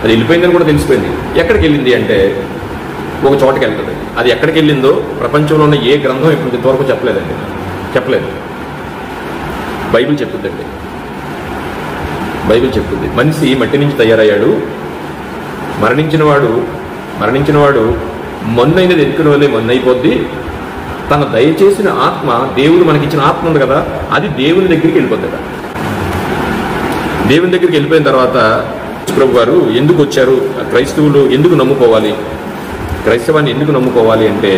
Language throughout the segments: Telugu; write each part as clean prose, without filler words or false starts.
అది వెళ్ళిపోయిందని కూడా తెలిసిపోయింది. ఎక్కడికి వెళ్ళింది అంటే ఒక చోటకి వెళ్తుంది. అది ఎక్కడికి వెళ్ళిందో ప్రపంచంలో ఉన్న ఏ గ్రంథం ఇప్పుడు ఇంతవరకు చెప్పలేదండి, చెప్పలేదు. బైబిల్ చెప్తుందండి, బైబిల్ చెప్తుంది. మనిషి మట్టి నుంచి తయారయ్యాడు, మరణించిన వాడు మొన్నైనది ఎన్నుకునే వాళ్ళే మొన్నైపోద్ది. తన దయచేసిన ఆత్మ, దేవుడు మనకిచ్చిన ఆత్మ ఉంది కదా, అది దేవుని దగ్గరికి వెళ్ళిపోద్ది. దేవుని దగ్గరికి వెళ్ళిపోయిన తర్వాత ప్రభు గారు ఎందుకు వచ్చారు, క్రైస్తవులు ఎందుకు నమ్ముకోవాలి, క్రైస్తవాన్ని ఎందుకు నమ్ముకోవాలి అంటే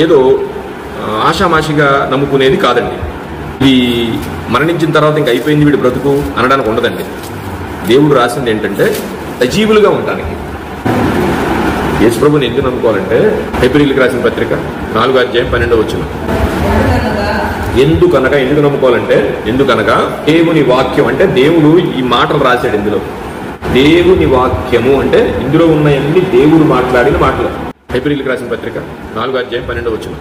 ఏదో ఆషామాషిగా నమ్ముకునేది కాదండి. ఇది మరణించిన తర్వాత ఇంక అయిపోయింది వీడి బ్రతుకు అనడానికి ఉండదండి. దేవుడు రాసింది ఏంటంటే సజీవులుగా ఉండడానికి. యేసుప్రభుని ఎందుకు నమ్ముకోవాలంటే హెబ్రీయులకు రాసిన పత్రిక 4:12 ఎందుకనగా నమ్ముకోవాలంటే, ఎందుకనగా దేవుని వాక్యం అంటే దేవుడు ఈ మాటలు రాశాడు ఇందులో. దేవుని వాక్యము అంటే ఇందులో ఉన్నాయన్నీ దేవుడు మాట్లాడిన మాటలు. హెబ్రీయులకు రాసిన పత్రిక 4:12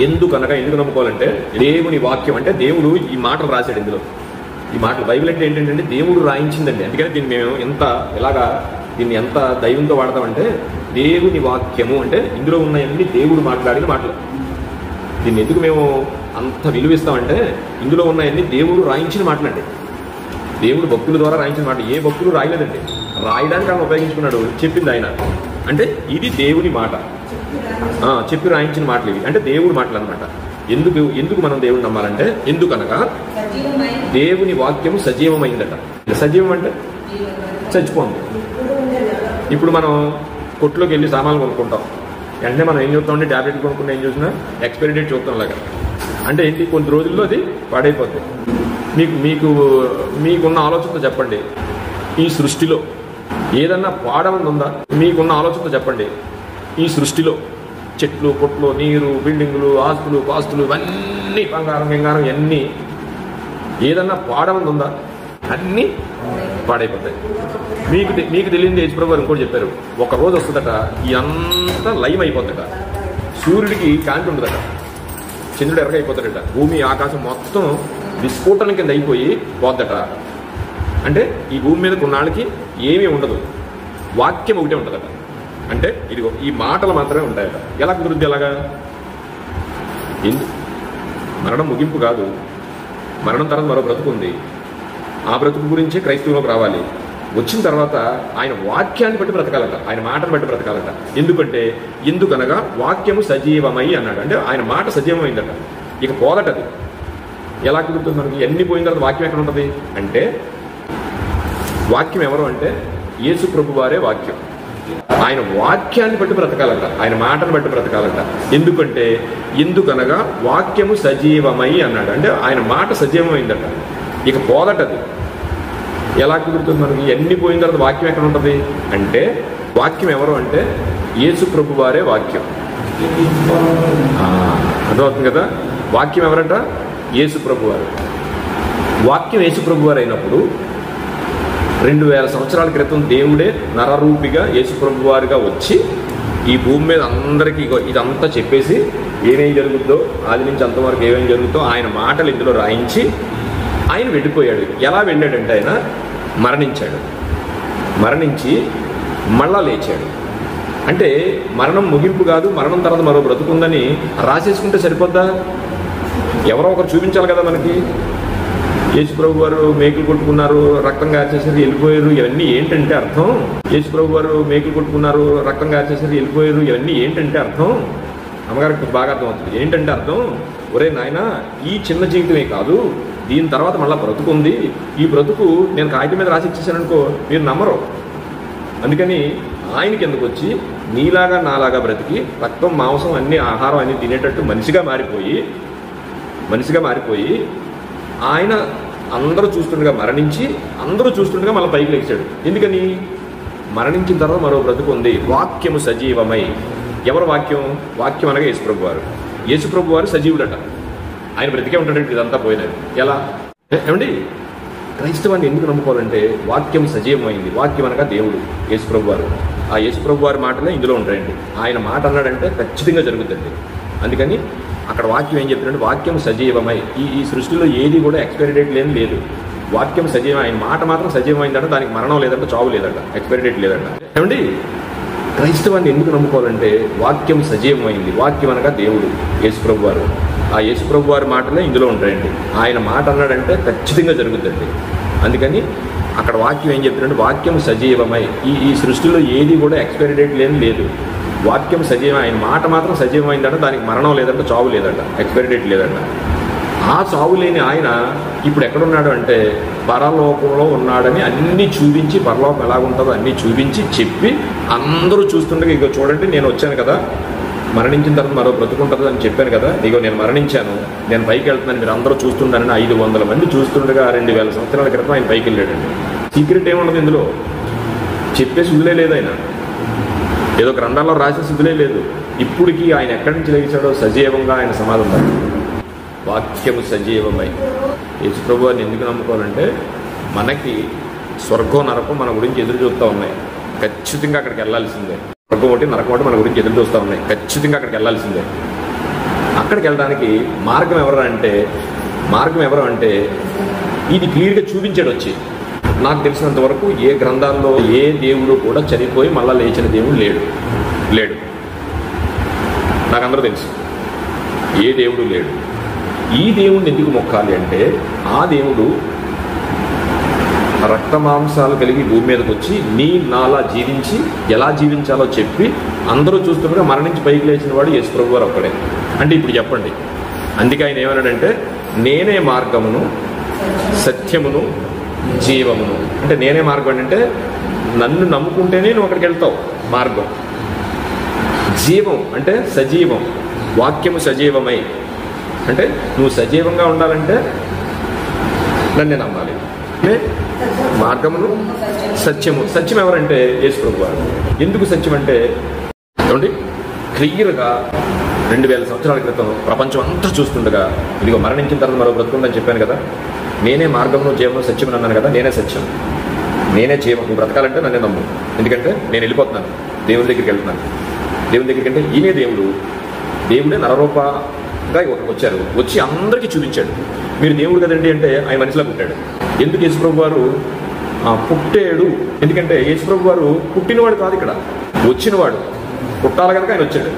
ఎందుకు నమ్ముకోవాలంటే దేవుని వాక్యం అంటే దేవుడు ఈ మాటలు రాశాడు ఇందులో. ఈ మాటలు బైబిల్ అంటే ఏంటంటే దేవుడు రాయించిందండి. అందుకని దీన్ని మేము దీన్ని ఎంత దైవంతో వాడతామంటే దేవుని వాక్యము అంటే ఇందులో ఉన్నాయన్నీ దేవుడు మాట్లాడిన మాటలు. దీన్ని ఎందుకు మేము అంత విలువిస్తామంటే ఇందులో ఉన్నాయన్నీ దేవుడు రాయించిన మాటలండి. దేవుడు భక్తుల ద్వారా రాయించిన మాట. ఏ భక్తులు రాయలేదండి, రాయడానికి ఆయన ఉపయోగించుకున్నాడు. చెప్పింది ఆయన అంటే ఇది దేవుని మాట, చెప్పి రాయించిన మాటలు ఇవి అంటే దేవుడి మాటలు అనమాట. ఎందుకు మనం దేవుడిని నమ్మాలంటే, ఎందుకనగా దేవుని వాక్యము సజీవమైందట. సజీవం అంటే చచ్చిపోంది. ఇప్పుడు మనం కొట్టులోకి వెళ్ళి సామాన్లు కొనుక్కుంటాం, వెంటనే మనం ఏం చూస్తామంటే ట్యాబ్లెట్ కొనుక్కున్న ఏం చూసినా ఎక్స్పైరీ డేట్ చూస్తాం లాగా. అంటే ఏంటి, కొన్ని రోజుల్లో అది పాడైపోతుంది. మీకున్న ఆలోచనతో చెప్పండి, ఈ సృష్టిలో ఏదన్నా పాడవని ఉందా? మీకున్న ఆలోచనతో చెప్పండి, ఈ సృష్టిలో చెట్లు, పొట్లు, నీరు, బిల్డింగులు, ఆస్తులు, పాస్తులు ఇవన్నీ బంగారం ఇవన్నీ ఏదన్నా పాడవని ఉందా? అన్నీ పాడైపోతాయి. మీకు తెలియదు. యేసుప్రభు గారు ఇంకోటి చెప్పారు, ఒక రోజు వస్తుందట ఇదంతా లైమ్ అయిపోతుందట, సూర్యుడికి కాంతి ఉండదట, చంద్రుడు ఎర్రగైపోతాడట, భూమి ఆకాశం మొత్తం విస్ఫోటన కింద అయిపోయి పోద్దట. అంటే ఈ భూమి మీద కొన్నాళ్ళకి ఏమీ ఉండదు, వాక్యం ఒకటే ఉంటుందట. అంటే ఇదిగో ఈ మాటలు మాత్రమే ఉంటాయట. ఎలా కుదురుద్ది? ఎలాగా? మరణం ముగింపు కాదు, మరణం తర్వాత మరో బ్రతుకు ఉంది. ఆ బ్రతుకు గురించే క్రైస్తవులకు రావాలి. వచ్చిన తర్వాత ఆయన వాక్యాన్ని బట్టి బ్రతకాలట, ఆయన మాటను బట్టి బ్రతకాలట. ఎందుకనగా వాక్యము సజీవమై అన్నాడు. అంటే ఆయన మాట సజీవమైందట, ఇక పోదటది. ఎలా కుదురుతుంది మనకి? ఎన్ని పోయిన తర్వాత వాక్యం ఎక్కడ ఉంటుంది అంటే, వాక్యం ఎవరు అంటే యేసు ప్రభు వారే వాక్యం. ఆయన వాక్యాన్ని బట్టి బ్రతకాలట, ఆయన మాటను బట్టి బ్రతకాలట. ఎందుకనగా వాక్యము సజీవమై అన్నాడు. అంటే ఆయన మాట సజీవమైందట, ఇక పోదటది. ఎలా కుదురుతుంది మనకి? ఎన్ని పోయిన తర్వాత వాక్యం ఎక్కడ ఉంటుంది అంటే, వాక్యం ఎవరు అంటే యేసు ప్రభు వారే వాక్యం. అర్థమవుతుంది కదా? వాక్యం ఎవరంట? యేసు ప్రభు వారు. వాక్యం యేసు ప్రభు వారు అయినప్పుడు 2000 సంవత్సరాల క్రితం దేవుడే నరరూపిగా యేసు ప్రభు వారుగా వచ్చి ఈ భూమి మీద అందరికీ ఇదంతా చెప్పేసి ఏమేం జరుగుతుందో, ఆది నుంచి అంతవరకు ఏమేం జరుగుతుందో ఆయన మాటలు ఇందులో రాయించి ఆయన వెళ్ళిపోయాడు. ఎలా వెళ్ళాడంటే ఆయన మరణించి మళ్ళా లేచాడు. అంటే మరణం ముగింపు కాదు, మరణం తర్వాత మరో బ్రతుకుందని రాసేసుకుంటే సరిపోద్దా? ఎవరో ఒకరు చూపించాలి కదా మనకి. యేసుప్రభు వారు మేకులు కొట్టుకున్నారు, రక్తం గార్చేసారు, వెళ్ళిపోయారు, ఇవన్నీ ఏంటంటే అర్థం? యేసుప్రభు వారు మేకులు కొట్టుకున్నారు, రక్తం గార్చేసారు, వెళ్ళిపోయారు, ఇవన్నీ ఏంటంటే అర్థం? అమ్మగారికి బాగా అర్థమవుతుంది. ఏంటంటే అర్థం, ఒరే నాయన, ఈ చిన్న జీవితమే కాదు, దీని తర్వాత మళ్ళీ బ్రతుకుంది. ఈ బ్రతుకు నేను కాగితం మీద రాసి ఇచ్చేసాననుకో మీరు నమ్మరు. అందుకని ఆయనకి ఎందుకు వచ్చి నీలాగా నాలాగా బ్రతికి రక్తం మాంసం అన్ని ఆహారం అన్ని తినేటట్టు మనిషిగా మారిపోయి ఆయన అందరూ చూస్తుండగా మరణించి అందరూ చూస్తుండగా మళ్ళీ పైకి లేచాడు. ఎందుకని? మరణించిన తర్వాత మరో బ్రతుకు ఉంది. వాక్యము సజీవమై. ఎవరు వాక్యం? వాక్యం అనగా యేసుప్రభు వారు సజీవుడట. ఆయన బ్రతికే ఉంటాడంటే ఇదంతా పోయినది. ఎలా? ఏమండి, క్రైస్తవాన్ని ఎందుకు నమ్ముకోవాలంటే వాక్యం సజీవమైంది. వాక్యం అనగా దేవుడు, యేసుప్రభు వారు. ఆ యేసుప్రభు వారి మాటలే ఇందులో ఉంటాయండి. ఆయన మాట అన్నాడంటే ఖచ్చితంగా జరుగుతుంది. అందుకని అక్కడ వాక్యం ఏం చెప్తుందంటే వాక్యం సజీవమై. ఈ సృష్టిలో ఏది కూడా ఎక్స్పైరీ డేట్ లేదు. వాక్యం సజీవం, ఆయన మాట మాత్రం సజీవమైందంటే దానికి మరణం లేదంటే చావు లేదంట, ఎక్స్పైరీ డేట్ లేదంట. ఏమండి క్రైస్తవాన్ని ఎందుకు నమ్ముకోవాలంటే వాక్యం సజీవమైంది. వాక్యం అనగా దేవుడు యేసుప్రభు వారు. ఆ యేసుప్రభు వారి మాటలే ఇందులో ఉంటాయండి. ఆయన మాట అన్నాడంటే ఖచ్చితంగా జరుగుతుందండి. అందుకని అక్కడ వాక్యం ఏం చెప్తున్నాడు, వాక్యం సజీవమై. ఈ సృష్టిలో ఏది కూడా ఎక్స్పైరీ డేట్ లేదు. వాక్యం సజీవం, ఆయన మాట మాత్రం సజీవమైందంటే దానికి మరణం లేదంటే చావు లేదంట, ఎక్స్పైరీ డేట్ లేదంట. ఆ చావు లేని ఆయన ఇప్పుడు ఎక్కడున్నాడు అంటే పరలోకంలో ఉన్నాడని అన్నీ చూపించి, పరలోకం ఎలాగుంటుందో అన్నీ చూపించి చెప్పి అందరూ చూస్తుండగా, ఇగో చూడండి నేను వచ్చాను కదా, మరణించిన తర్వాత మరో బ్రతుకుంటుంది అని చెప్పాను కదా, ఇగో నేను మరణించాను, నేను పైకి వెళ్తున్నాను, మీరు అందరూ చూస్తుండారని 500 మంది చూస్తుండగా 2000 సంవత్సరాల క్రితం ఆయన పైకి వెళ్ళాడండి. సీక్రెట్ ఏముండదు ఇందులో, చెప్పే సుదులే లేదు, ఆయన ఏదో గ్రంథాల్లో రాసే సుదులే లేదు. ఇప్పటికీ ఆయన ఎక్కడి నుంచి లేచాడో సజీవంగా ఆయన సమాధం ఉంది. వాక్యము సజీవమై. యేసుప్రభు వారిని ఎందుకు నమ్ముకోవాలంటే మనకి స్వర్గం నరకం మన గురించి ఎదురు చూస్తూ ఉన్నాయి, ఖచ్చితంగా అక్కడికి వెళ్ళాల్సిందే. స్వర్గం ఒకటి నరకం ఒకటి మన గురించి ఎదురు చూస్తూ ఉన్నాయి, ఖచ్చితంగా అక్కడికి వెళ్ళాల్సిందే. అక్కడికి వెళ్ళడానికి మార్గం ఎవరు అంటే ఇది క్లియర్గా చూపించాడు వచ్చి. నాకు తెలిసినంత వరకు ఏ గ్రంథాల్లో ఏ దేవుడు కూడా చనిపోయి మళ్ళా లేచిన దేవుడు లేడు. నాకందరూ తెలుసు ఏ దేవుడు లేడు. ఈ దేవుడిని ఎందుకు మొక్కాలి అంటే ఆ దేవుడు రక్తమాంసాలు కలిగి భూమి మీదకి వచ్చి నీ నాలా జీవించి ఎలా జీవించాలో చెప్పి అందరూ చూస్తుండగా మరణించి పైకి లేచిన వాడు యేసుప్రభు వారు ఒక్కడే. అంటే ఇప్పుడు చెప్పండి, అందుకే ఆయన ఏమన్నాడంటే నేనే మార్గమును సత్యమును జీవమును. అంటే నేనే మార్గం అంటే నన్ను నమ్ముకుంటేనే నువ్వు అక్కడికి వెళ్తావు, మార్గం. జీవం అంటే సజీవం, వాక్యము సజీవమై. అంటే నువ్వు సజీవంగా ఉండాలంటే నన్నే నమ్మాలి. మార్గమును సత్యం ఎవరంటే యేసుప్రభు వారు. ఎందుకు సత్యం అంటే ఏమండి క్లియర్గా 2000 సంవత్సరాల క్రితం ప్రపంచం అంతా చూస్తుండగా ఇదిగో మరణించిన తర్వాత మరో బ్రతుకుందని చెప్పాను కదా, నేనే మార్గమును జీవము సత్యం అన్నాను కదా, నేనే సత్యం, నేనే జీవం. నువ్వు బ్రతకాలంటే నన్నే నమ్ము, ఎందుకంటే నేను వెళ్ళిపోతున్నాను, దేవుని దగ్గరికి వెళ్తున్నాను. దేవుని దగ్గరికి అంటే ఈయనే దేవుడే నరరూపంగా వచ్చారు, వచ్చి అందరికీ చూపించాడు. మీరు దేవుడు కదండి అంటే ఆయన మనిషిలా పుట్టాడు. ఎందుకు యేసుప్రభు వారు పుట్టాడు? ఎందుకంటే యేసుప్రభు వారు పుట్టినవాడు కాదు, ఇక్కడ వచ్చినవాడు. పుట్టాలి కనుక ఆయన వచ్చాడు,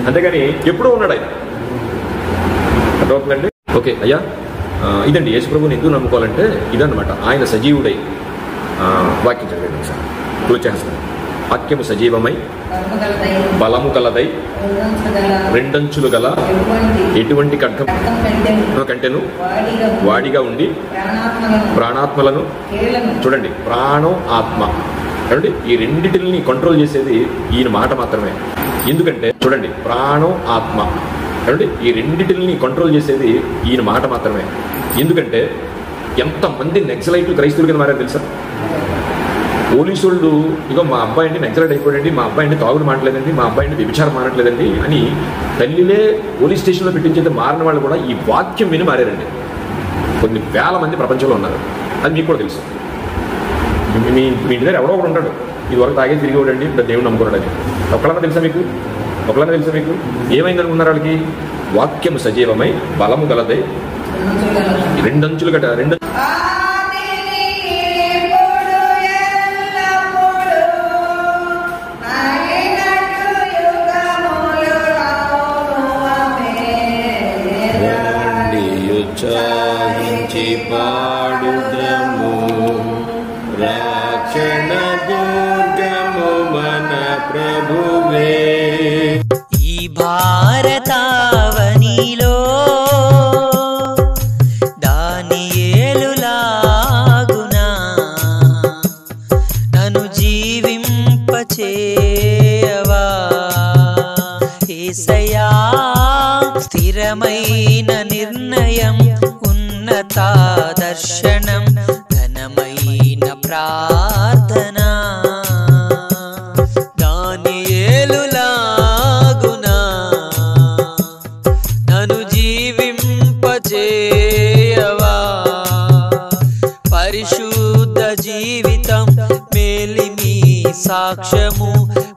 అంతేగాని ఎప్పుడూ ఉన్నాడు ఆయన. అర్థమవుతుందండి? ఓకే అయ్యా, ఇదండి యేసుప్రభుని ఎందుకు నమ్ముకోవాలంటే ఇదన్నమాట. ఆయన సజీవుడై వాక్యం చదివాడు సార్, క్లోజ్ చేస్తాను. వాక్యము సజీవమై బలము కలదై రెండంచులు గల ఎటువంటి కంటెను వాడిగా ఉండి ప్రాణాత్మలను, చూడండి ప్రాణం ఆత్మ, చూడండి ఈ రెండిటిని కంట్రోల్ చేసేది ఈయన మాట మాత్రమే. ఎందుకంటే చూడండి ప్రాణం ఆత్మ, చూడండి ఈ రెండిటిని కంట్రోల్ చేసేది ఈయన మాట మాత్రమే. ఎందుకంటే ఎంతమంది నక్సలైట్లు క్రైస్తవులు కింద మారారు తెలుసా? పోలీసు వాళ్ళు ఇగో మా అబ్బాయిని నక్సలైట్ అయిపోయాడండి, మా అబ్బాయిని తాగుడు మానట్లేదండి, మా అబ్బాయిని వ్యభిచారం మానట్లేదండి అని తల్లిలే పోలీస్ స్టేషన్లో పెట్టించేది మారిన వాళ్ళు కూడా ఈ వాక్యం విని మారారండి. కొన్ని వేల మంది ప్రపంచంలో ఉన్నారు, అది మీకు కూడా తెలుసు. మీ ఇంటి దగ్గర ఎవడో ఒకడు ఉంటాడు, ఇదివరకు తాగే తిరిగి వాడండి, ఇప్పుడు దేవుడు నమ్ముకున్నాడని. ఒకళ్ళన్నా తెలుసా మీకు? ఏమైందనుకున్నారు వాళ్ళకి? వాక్యము సజీవమై బలము గలదై రెండంచులు గట రెండు ఉత్సాహించి పాడుదము రక్షణ దుర్గము మన ప్రభువే. ఈ భారతావనిలో దానియేలులాగునా నన్ను జీవింపచేయవా యేసయ్యా. స్థిరమైన నిర్ణయం, ఉన్నత దర్శనం, ఘనమైన ప్రార్థన. దానియేలులాగునా నన్ను జీవింపచేయవా. పరిశుద్ధ జీవితం, మేలిమి సాక్ష్యము,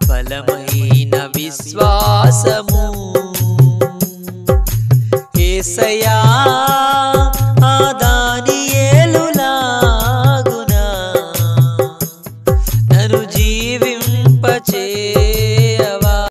బలమైన విశ్వాసము. యేసయ్యా